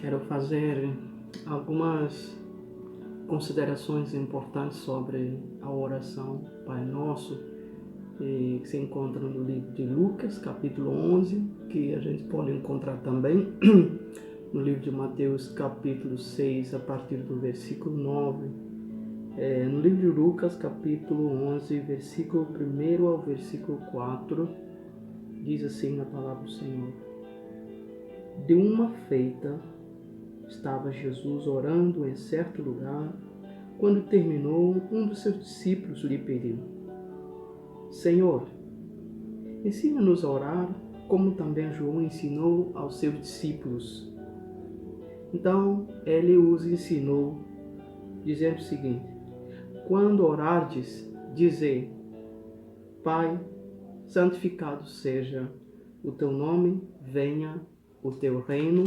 Quero fazer algumas considerações importantes sobre a oração Pai Nosso, que se encontra no livro de Lucas, capítulo 11, que a gente pode encontrar também no livro de Mateus, capítulo 6, a partir do versículo 9. No livro de Lucas, capítulo 11, versículo 1 ao versículo 4, diz assim na palavra do Senhor: De uma feita, estava Jesus orando em certo lugar. Quando terminou, um dos seus discípulos lhe pediu: Senhor, ensina-nos a orar, como também João ensinou aos seus discípulos. Então ele os ensinou, dizendo o seguinte: Quando orardes, dizei: Pai, santificado seja o teu nome, venha o teu reino.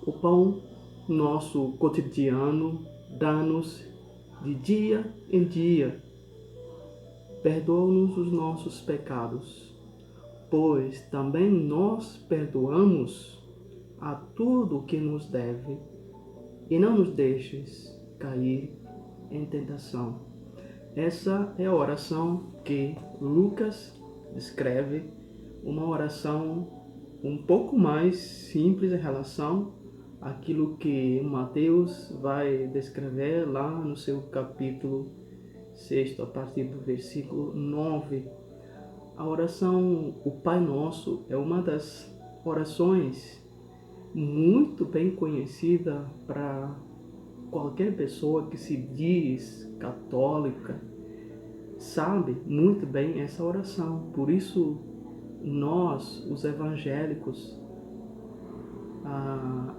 O pão nosso cotidiano dá-nos de dia em dia. Perdoa-nos os nossos pecados, pois também nós perdoamos a tudo o que nos deve, e não nos deixes cair em tentação. Essa é a oração que Lucas descreve, uma oração um pouco mais simples em relação àquilo que Mateus vai descrever lá no seu capítulo 6, a partir do versículo 9. A oração O Pai Nosso é uma das orações muito bem conhecida para qualquer pessoa que se diz católica, sabe muito bem essa oração. Por isso, nós, os evangélicos,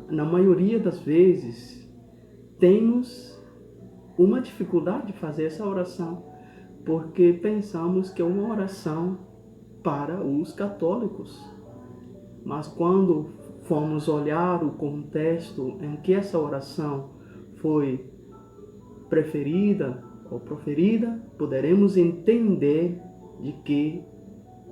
na maioria das vezes, temos uma dificuldade de fazer essa oração, porque pensamos que é uma oração para os católicos. Mas quando formos olhar o contexto em que essa oração foi preferida ou proferida, poderemos entender de que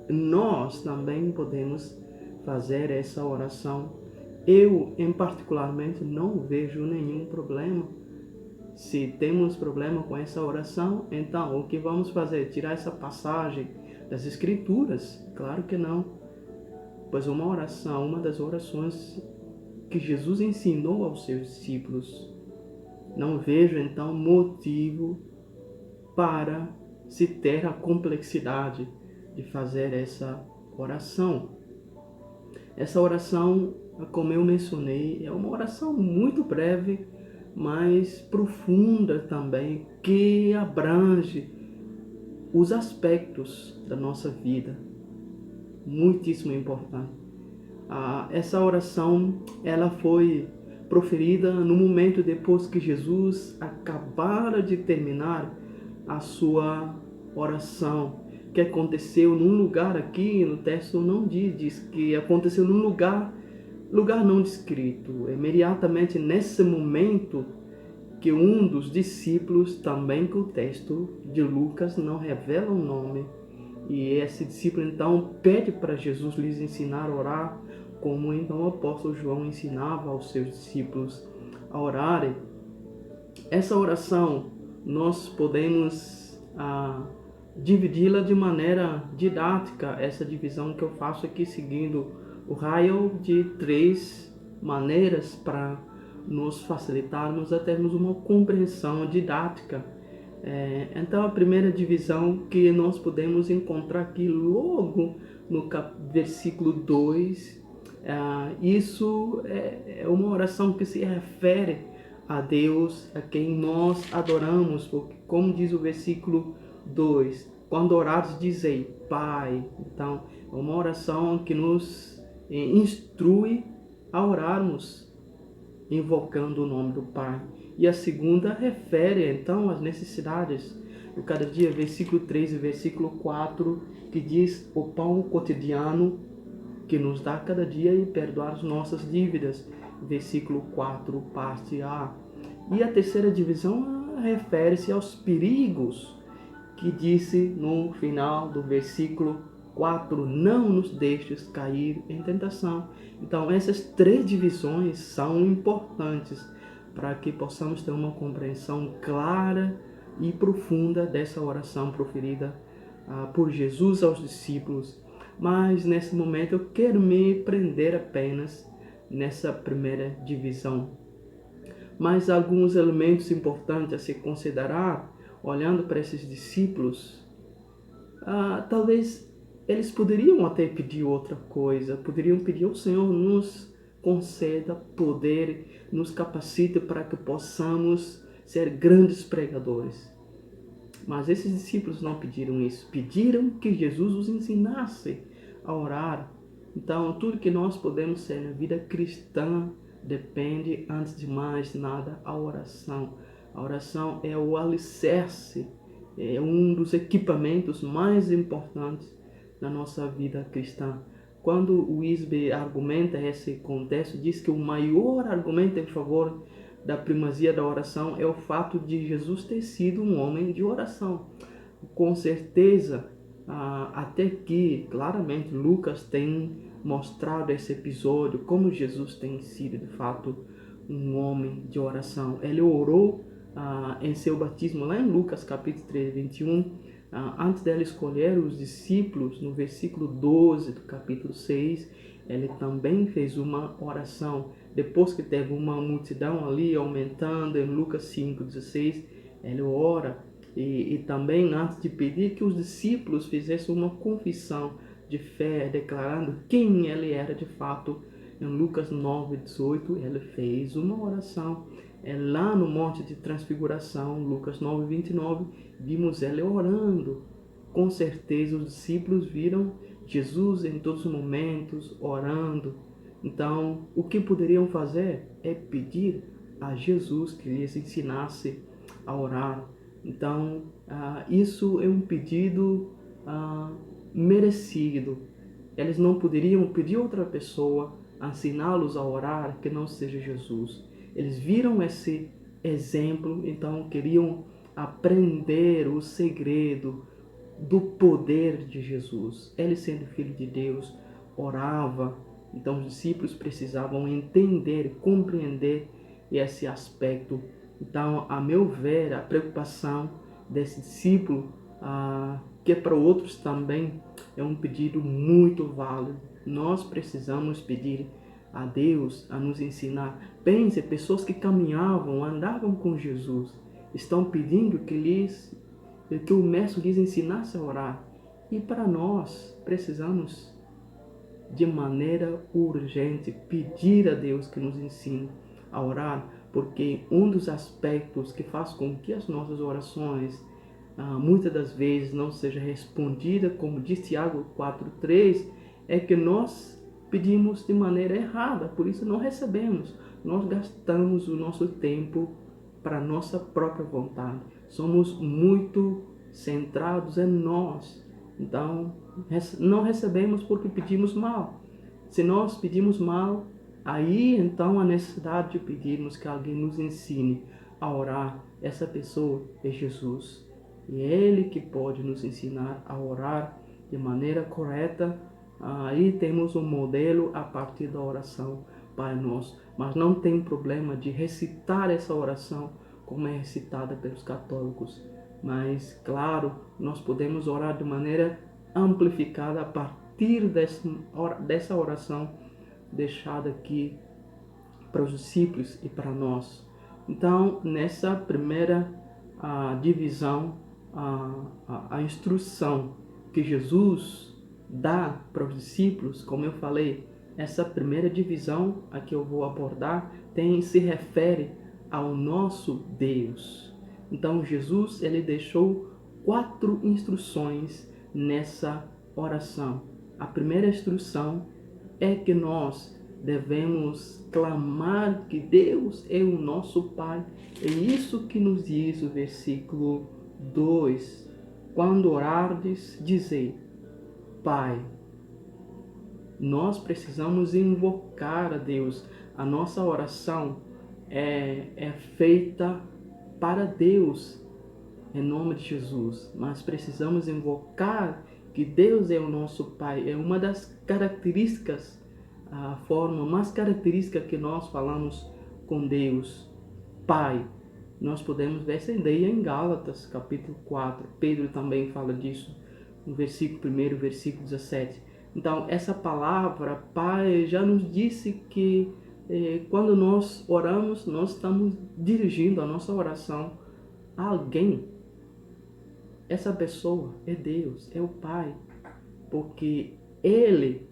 nós também podemos fazer essa oração. Eu, em particularmente, não vejo nenhum problema. Se temos problema com essa oração, então o que vamos fazer? Tirar essa passagem das Escrituras? Claro que não. Pois uma oração, uma das orações que Jesus ensinou aos seus discípulos. Não vejo, então, motivo para se ter a complexidade de fazer essa oração. Essa oração, como eu mencionei, é uma oração muito breve, mas profunda também, que abrange os aspectos da nossa vida. Muitíssimo importante. Essa oração, ela foi proferida no momento depois que Jesus acabara de terminar a sua oração, que aconteceu num lugar aqui, no texto não diz que aconteceu num lugar não descrito. Imediatamente nesse momento que um dos discípulos, também que o texto de Lucas não revela o nome, e esse discípulo então pede para Jesus lhes ensinar a orar, como então o apóstolo João ensinava aos seus discípulos a orarem. Essa oração nós podemos dividi-la de maneira didática, essa divisão que eu faço aqui seguindo o raio de 3 maneiras para nos facilitarmos a termos uma compreensão didática. Então a primeira divisão que nós podemos encontrar aqui logo no versículo 2, isso é uma oração que se refere a Deus, a quem nós adoramos, porque como diz o versículo 2, quando orares dizei Pai. Então é uma oração que nos instrui a orarmos invocando o nome do Pai. E a segunda refere então às necessidades do cada dia, versículo 3 e versículo 4, que diz o pão cotidiano que nos dá cada dia e perdoar as nossas dívidas, versículo 4, parte A. E a terceira divisão refere-se aos perigos, que disse no final do versículo 4, não nos deixes cair em tentação. Então, essas 3 divisões são importantes para que possamos ter uma compreensão clara e profunda dessa oração proferida por Jesus aos discípulos. Mas nesse momento eu quero me prender apenas nessa primeira divisão. Mas alguns elementos importantes a se considerar, olhando para esses discípulos, talvez eles poderiam até pedir outra coisa, poderiam pedir ao Senhor nos conceda poder, nos capacite para que possamos ser grandes pregadores. Mas esses discípulos não pediram isso, pediram que Jesus os ensinasse a orar. Então, tudo que nós podemos ser na vida cristã depende, antes de mais nada, a oração. A oração é o alicerce, é um dos equipamentos mais importantes na nossa vida cristã. Quando o Wisby argumenta esse contexto, diz que o maior argumento em favor da primazia da oração é o fato de Jesus ter sido um homem de oração. Com certeza, até que claramente Lucas tem mostrado esse episódio, como Jesus tem sido de fato um homem de oração. Ele orou em seu batismo, lá em Lucas capítulo 3, 21, antes dele escolher os discípulos, no versículo 12 do capítulo 6, ele também fez uma oração. Depois que teve uma multidão ali aumentando, em Lucas 5,16, ele ora. E também antes de pedir que os discípulos fizessem uma confissão de fé, declarando quem ele era de fato, em Lucas 9,18, ele fez uma oração. Lá no Monte de Transfiguração, Lucas 9,29, vimos ele orando. Com certeza os discípulos viram Jesus em todos os momentos orando. Então, o que poderiam fazer é pedir a Jesus que lhes ensinasse a orar. Então, isso é um pedido merecido. Eles não poderiam pedir a outra pessoa a ensiná-los a orar que não seja Jesus. Eles viram esse exemplo, então queriam aprender o segredo do poder de Jesus. Ele, sendo filho de Deus, orava. Então os discípulos precisavam entender, compreender esse aspecto. Então, a meu ver, a preocupação desse discípulo, que para outros também é um pedido muito válido. Nós precisamos pedir a Deus a nos ensinar. Pense, pessoas que caminhavam, andavam com Jesus, estão pedindo que o Mestre lhes ensinasse a orar. E para nós, precisamos de maneira urgente pedir a Deus que nos ensine a orar, porque um dos aspectos que faz com que as nossas orações muitas das vezes não seja respondida, como diz Tiago 4,3, é que nós pedimos de maneira errada, por isso não recebemos. Nós gastamos o nosso tempo para a nossa própria vontade. Somos muito centrados em nós. Então, não recebemos porque pedimos mal. Se nós pedimos mal, aí então a necessidade de pedirmos que alguém nos ensine a orar. Essa pessoa é Jesus. E é Ele que pode nos ensinar a orar de maneira correta. Aí temos um modelo a partir da oração Pai Nosso. Mas não tem problema de recitar essa oração como é recitada pelos católicos. Mas, claro, nós podemos orar de maneira amplificada a partir dessa oração deixada aqui para os discípulos e para nós. Então, nessa primeira divisão, a instrução que Jesus dá para os discípulos, como eu falei, essa primeira divisão a que eu vou abordar se refere ao nosso Deus. Então Jesus ele deixou 4 instruções nessa oração. A primeira instrução é que nós devemos clamar que Deus é o nosso Pai. É isso que nos diz o versículo 2. Quando orardes, dizei, Pai. Nós precisamos invocar a Deus. A nossa oração é feita para Deus, em nome de Jesus. Mas precisamos invocar que Deus é o nosso Pai. É uma das características, a forma mais característica que nós falamos com Deus, Pai. Nós podemos ver essa ideia em Gálatas, capítulo 4. Pedro também fala disso, no versículo 1, versículo 17. Então, essa palavra, Pai, já nos disse que quando nós oramos, nós estamos dirigindo a nossa oração a alguém. Essa pessoa é Deus, é o Pai, porque Ele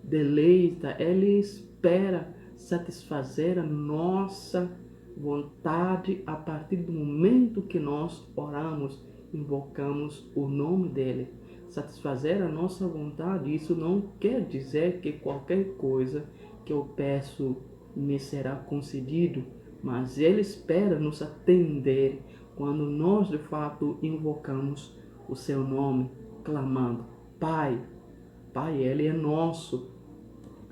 deleita, Ele espera satisfazer a nossa vontade a partir do momento que nós oramos, invocamos o nome dEle. Satisfazer a nossa vontade, isso não quer dizer que qualquer coisa que eu peço me será concedido, mas Ele espera nos atender quando nós de fato invocamos o seu nome, clamando, Pai. Pai, Ele é nosso.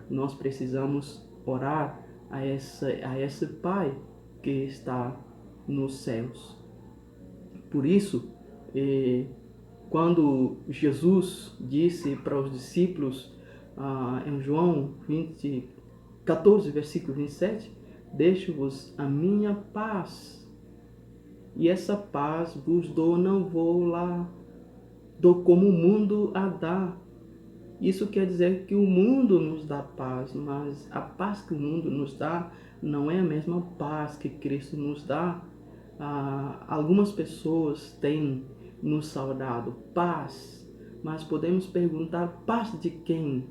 Nós precisamos orar a esse Pai que está nos céus. Por isso, quando Jesus disse para os discípulos, em João 14, versículo 27, deixo-vos a minha paz, e essa paz vos dou, não vou lá, dou como o mundo a dá. Isso quer dizer que o mundo nos dá paz, mas a paz que o mundo nos dá não é a mesma paz que Cristo nos dá. Algumas pessoas têm nos saudado paz, mas podemos perguntar, paz de quem?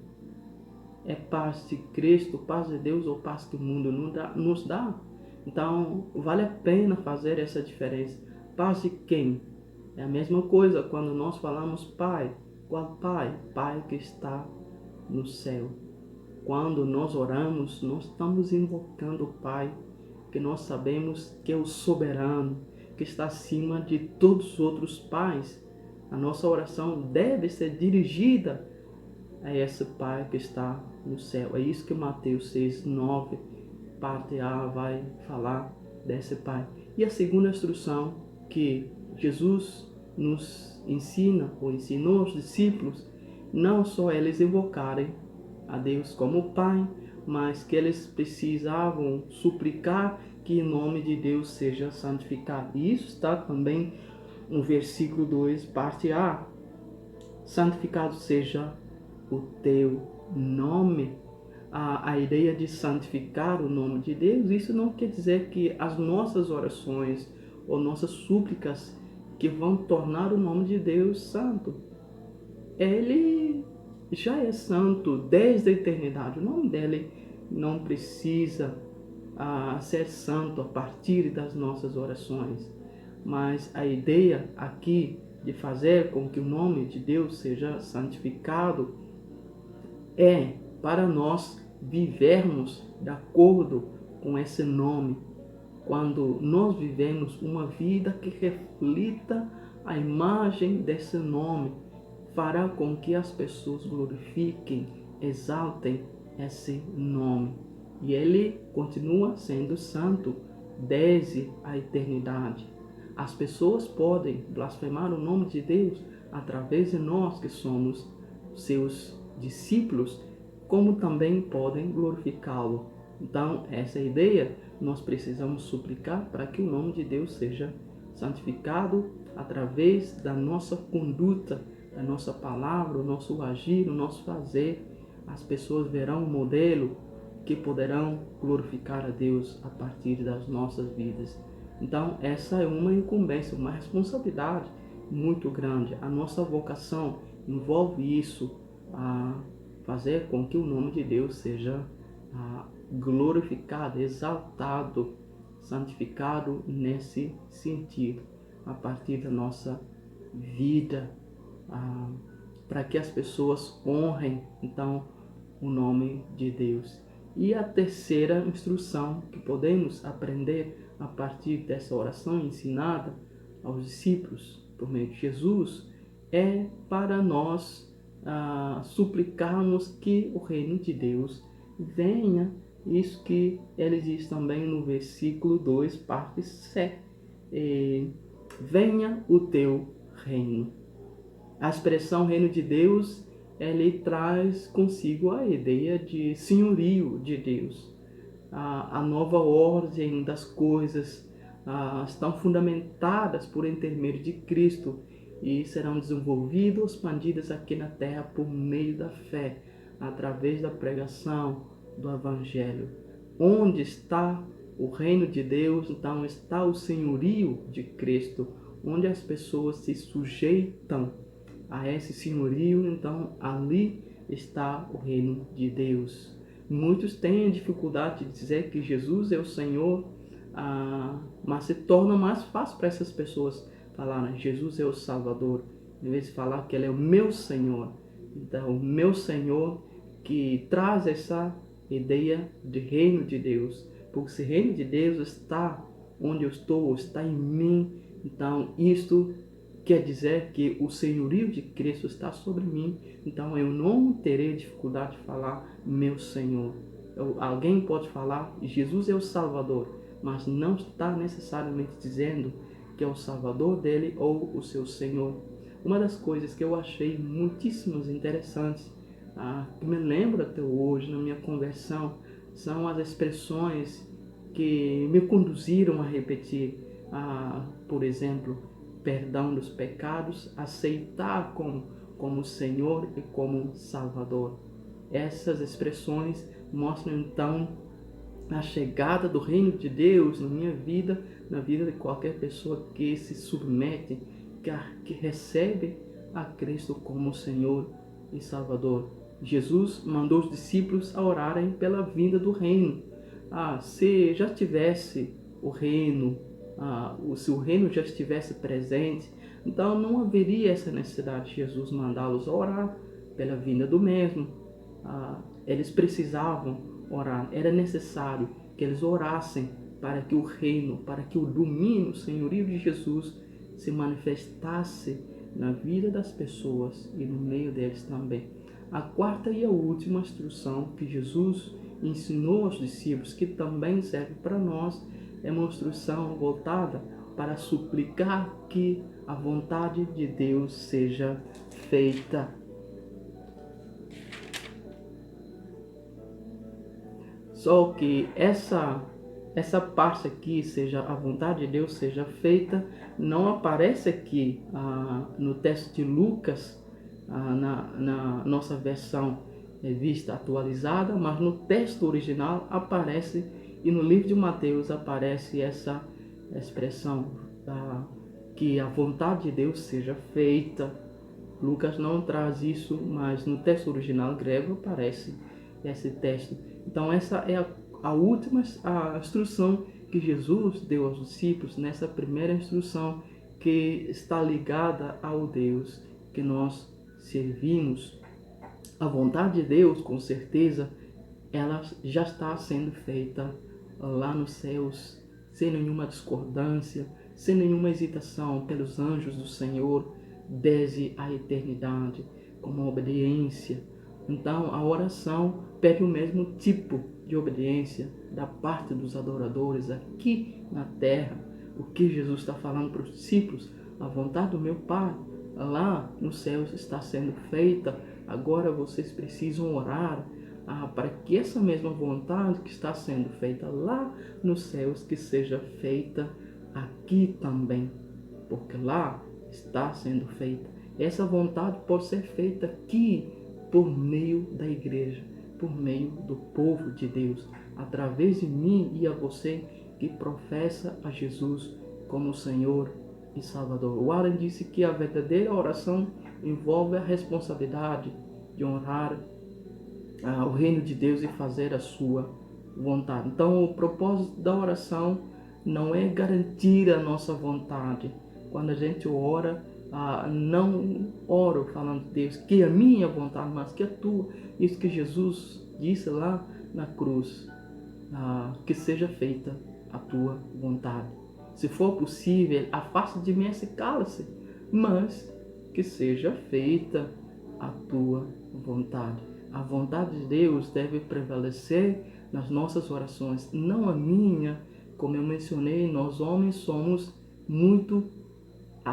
É paz de Cristo, paz de Deus ou paz que o mundo nos dá? Então, vale a pena fazer essa diferença. Paz de quem? É a mesma coisa quando nós falamos Pai. Qual Pai? Pai que está no céu. Quando nós oramos, nós estamos invocando o Pai, que nós sabemos que é o soberano, que está acima de todos os outros pais. A nossa oração deve ser dirigida a esse Pai que está no céu. É isso que Mateus 6:9, parte A, vai falar desse Pai. E a segunda instrução que Jesus nos ensina, ou ensinou aos discípulos, não só eles invocarem a Deus como Pai, mas que eles precisavam suplicar que o nome de Deus seja santificado. E isso está também no versículo 2, parte A. Santificado seja o teu nome. A ideia de santificar o nome de Deus, isso não quer dizer que as nossas orações ou nossas súplicas que vão tornar o nome de Deus santo. Ele já é santo desde a eternidade. O nome dele não precisa ser santo a partir das nossas orações. Mas a ideia aqui de fazer com que o nome de Deus seja santificado é para nós vivermos de acordo com esse nome. Quando nós vivemos uma vida que reflita a imagem desse nome, fará com que as pessoas glorifiquem, exaltem esse nome. E ele continua sendo santo desde a eternidade. As pessoas podem blasfemar o nome de Deus através de nós que somos seus discípulos, como também podem glorificá-lo. Então, essa ideia, nós precisamos suplicar para que o nome de Deus seja santificado através da nossa conduta, da nossa palavra, o nosso agir, o nosso fazer. As pessoas verão um modelo que poderão glorificar a Deus a partir das nossas vidas. Então, essa é uma incumbência, uma responsabilidade muito grande. A nossa vocação envolve isso, a fazer com que o nome de Deus seja glorificado, exaltado, santificado nesse sentido, a partir da nossa vida, para que as pessoas honrem, então, o nome de Deus. E a terceira instrução que podemos aprender a partir dessa oração ensinada aos discípulos por meio de Jesus é para nós suplicarmos que o reino de Deus venha. Isso que ele diz também no versículo 2, parte C. Venha o teu reino. A expressão reino de Deus, ele traz consigo a ideia de senhorio de Deus. A nova ordem das coisas estão fundamentadas por intermédio de Cristo e serão desenvolvidas, expandidas aqui na terra por meio da fé, através da pregação do Evangelho. Onde está o reino de Deus, então está o senhorio de Cristo, onde as pessoas se sujeitam a esse senhorio, então ali está o reino de Deus. Muitos têm dificuldade de dizer que Jesus é o Senhor, mas se torna mais fácil para essas pessoas falarem Jesus é o Salvador, em vez de falar que Ele é o meu Senhor. Então, o meu Senhor que traz essa ideia de reino de Deus, porque se o reino de Deus está onde eu estou, está em mim, então isto quer dizer que o senhorio de Cristo está sobre mim, então eu não terei dificuldade de falar meu Senhor. Alguém pode falar Jesus é o Salvador, mas não está necessariamente dizendo que é o Salvador dele ou o seu Senhor. Uma das coisas que eu achei muitíssimo interessantes, que me lembro até hoje na minha conversão, são as expressões que me conduziram a repetir, por exemplo, perdão dos pecados, aceitar como Senhor e como Salvador. Essas expressões mostram então a chegada do reino de Deus na minha vida, na vida de qualquer pessoa que se submete, que recebe a Cristo como Senhor e Salvador. Jesus mandou os discípulos a orarem pela vinda do reino. Se já tivesse o reino, se o reino já estivesse presente, então não haveria essa necessidade de Jesus mandá-los orar pela vinda do mesmo. Eles precisavam orar, era necessário que eles orassem para que o reino, para que o domínio, o senhorio de Jesus se manifestasse na vida das pessoas e no meio deles também. A quarta e a última instrução que Jesus ensinou aos discípulos, que também serve para nós, é uma instrução voltada para suplicar que a vontade de Deus seja feita. Só que essa parte aqui, seja a vontade de Deus seja feita, não aparece aqui no texto de Lucas, na nossa versão revista atualizada, mas no texto original aparece, e no livro de Mateus aparece essa expressão, que a vontade de Deus seja feita. Lucas não traz isso, mas no texto original grego aparece esse texto. Então essa é a última instrução que Jesus deu aos discípulos, nessa primeira instrução que está ligada ao Deus que nós servimos. A vontade de Deus, com certeza, ela já está sendo feita lá nos céus, sem nenhuma discordância, sem nenhuma hesitação pelos anjos do Senhor, desde a eternidade, como obediência. Então, a oração pede o mesmo tipo de obediência da parte dos adoradores aqui na terra. O que Jesus está falando para os discípulos, a vontade do meu Pai lá nos céus está sendo feita. Agora vocês precisam orar para que essa mesma vontade que está sendo feita lá nos céus, que seja feita aqui também, porque lá está sendo feita. Essa vontade pode ser feita aqui por meio da igreja, por meio do povo de Deus, através de mim e a você que professa a Jesus como Senhor e Salvador. Warren disse que a verdadeira oração envolve a responsabilidade de honrar o reino de Deus e fazer a sua vontade. Então, o propósito da oração não é garantir a nossa vontade. Quando a gente ora, não oro falando, Deus, que a minha vontade, mas que a tua. Isso que Jesus disse lá na cruz, que seja feita a tua vontade. Se for possível, afasta de mim esse cálice, mas que seja feita a tua vontade. A vontade de Deus deve prevalecer nas nossas orações, não a minha. Como eu mencionei, nós homens somos muito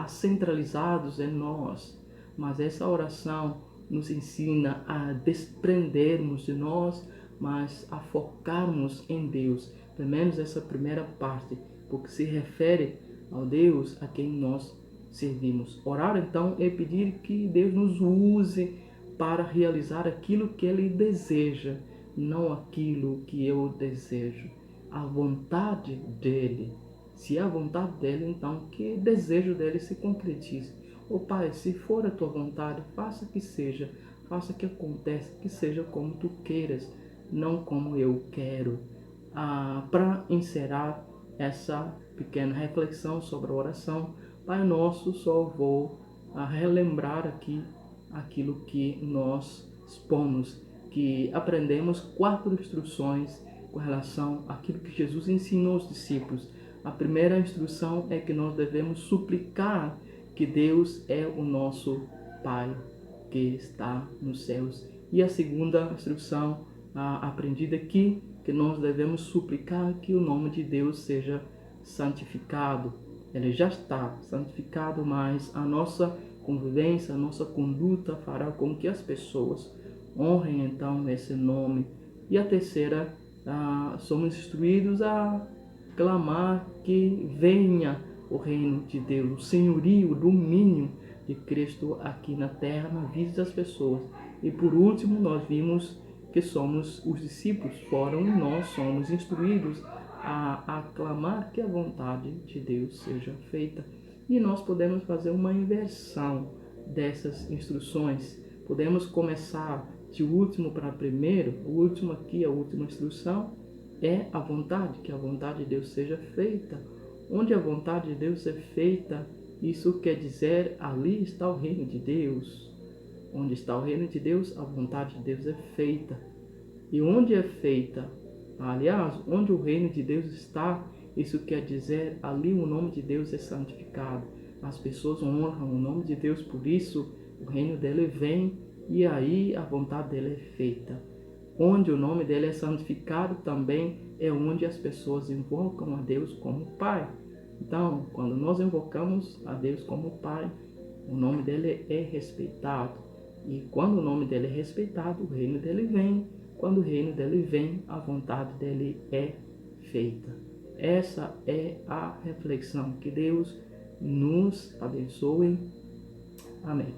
centralizados em nós. mas essa oração nos ensina a desprendermos de nós, mas a focarmos em Deus. Pelo menos essa primeira parte, porque se refere ao Deus a quem nós servimos. Orar, então, é pedir que Deus nos use para realizar aquilo que Ele deseja, não aquilo que eu desejo. A vontade dEle. Se é a vontade dEle, então que o desejo dEle se concretize. Ó Pai, se for a Tua vontade, faça que seja, faça que aconteça, que seja como Tu queiras, não como eu quero. Para encerrar essa pequena reflexão sobre a oração, Pai Nosso, só vou relembrar aqui aquilo que nós expomos, que aprendemos 4 instruções com relação àquilo que Jesus ensinou aos discípulos. A primeira instrução é que nós devemos suplicar que Deus é o nosso Pai que está nos céus. E a segunda instrução aprendida aqui, que nós devemos suplicar que o nome de Deus seja santificado. Ele já está santificado, mas a nossa convivência, a nossa conduta fará com que as pessoas honrem então esse nome. E a terceira, somos instruídos a clamar que venha o reino de Deus, o senhorio, o domínio de Cristo aqui na terra, na vida das pessoas. E por último, nós vimos que somos os discípulos, nós somos instruídos a aclamar que a vontade de Deus seja feita. E nós podemos fazer uma inversão dessas instruções. Podemos começar de último para primeiro. O último aqui, a última instrução, é a vontade, que a vontade de Deus seja feita. Onde a vontade de Deus é feita, isso quer dizer, ali está o reino de Deus. Onde está o reino de Deus, a vontade de Deus é feita. E onde é feita, aliás, onde o reino de Deus está, isso quer dizer, ali o nome de Deus é santificado. As pessoas honram o nome de Deus, por isso o reino dele vem e aí a vontade dele é feita. Onde o nome dele é santificado também é onde as pessoas invocam a Deus como Pai. Então, quando nós invocamos a Deus como Pai, o nome dele é respeitado. E quando o nome dele é respeitado, o reino dele vem. Quando o reino dele vem, a vontade dele é feita. Essa é a reflexão. Que Deus nos abençoe. Amém.